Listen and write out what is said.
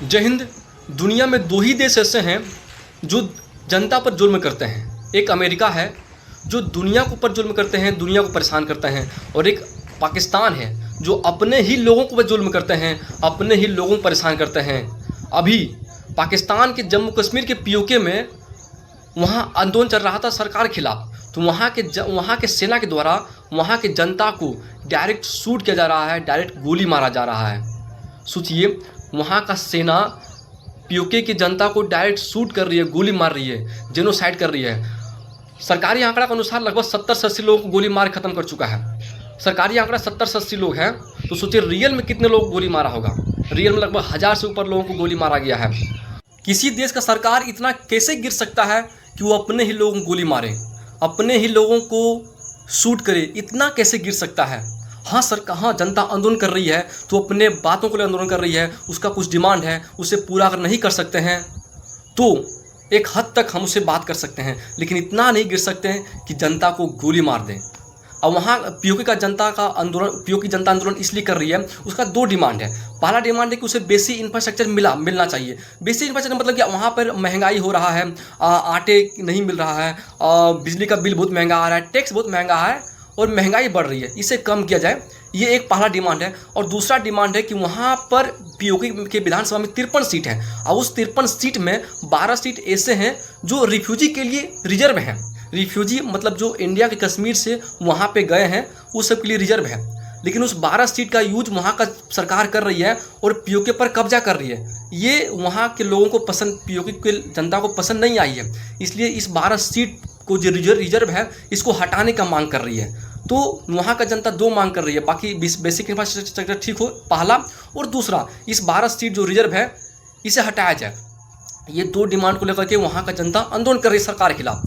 जय हिंद। दुनिया में दो ही देश ऐसे हैं जो जनता पर जुल्म करते हैं। एक अमेरिका है जो दुनिया के ऊपर जुल्म करते हैं, दुनिया को परेशान करते हैं, और एक पाकिस्तान है जो अपने ही लोगों को जुल्म करते हैं, अपने ही लोगों को परेशान करते हैं। अभी पाकिस्तान के जम्मू कश्मीर के पीओके में वहाँ आंदोलन चल रहा था सरकार के खिलाफ, तो वहाँ के सेना के द्वारा वहाँ के जनता को डायरेक्ट शूट किया जा रहा है, डायरेक्ट गोली मारा जा रहा है। सोचिए, वहाँ का सेना पीओके की जनता को डायरेक्ट शूट कर रही है, गोली मार रही है, जेनोसाइड कर रही है। सरकारी आंकड़ा के अनुसार लगभग 70 से 80 लोगों को गोली मार खत्म कर चुका है। सरकारी आंकड़ा 70 से 80 लोग हैं, तो सोचिए रियल में कितने लोग को गोली मारा होगा। रियल में लगभग 1000 से ऊपर लोगों को गोली मारा गया है। किसी देश का सरकार इतना कैसे गिर सकता है कि वो अपने ही लोगों को गोली मारे, अपने ही लोगों को शूट करे? इतना कैसे गिर सकता है? हाँ सरकार, हाँ जनता आंदोलन कर रही है तो अपने बातों को लिए आंदोलन कर रही है, उसका कुछ डिमांड है, उसे पूरा अगर नहीं कर सकते हैं तो एक हद तक हम उससे बात कर सकते हैं, लेकिन इतना नहीं गिर सकते हैं कि जनता को गोली मार दें। अब वहाँ पीओके जनता आंदोलन इसलिए कर रही है, उसका दो डिमांड है। पहला डिमांड है कि उसे बेसिक इंफ्रास्ट्रक्चर मिलना चाहिए। बेसिक इंफ्रास्ट्रक्चर मतलब कि वहाँ पर महंगाई हो रहा है, आटे नहीं मिल रहा है, बिजली का बिल बहुत महंगा आ रहा है, टैक्स बहुत महंगा है और महंगाई बढ़ रही है, इसे कम किया जाए। ये एक पहला डिमांड है। और दूसरा डिमांड है कि वहाँ पर पीओके के विधानसभा में 53 सीट है, और उस 53 सीट में 12 सीट ऐसे हैं जो रिफ्यूजी के लिए रिजर्व हैं। रिफ्यूजी मतलब जो इंडिया के कश्मीर से वहाँ पे गए हैं, उस सब के लिए रिजर्व है। लेकिन उस 12 सीट का यूज वहाँ का सरकार कर रही है और पीओके पर कब्जा कर रही है। ये वहाँ के लोगों को पसंद, पीओके के जनता को पसंद नहीं आई है, इसलिए इस 12 सीट को जो रिजर्व है इसको हटाने का मांग कर रही है। तो वहाँ का जनता दो मांग कर रही है, बाकी बेसिक इंफ्रास्ट्रक्चर ठीक हो, पहला, और दूसरा इस 12 सीट जो रिजर्व है इसे हटाया जाए। ये दो डिमांड को लेकर के वहाँ का जनता आंदोलन कर रही है सरकार के खिलाफ।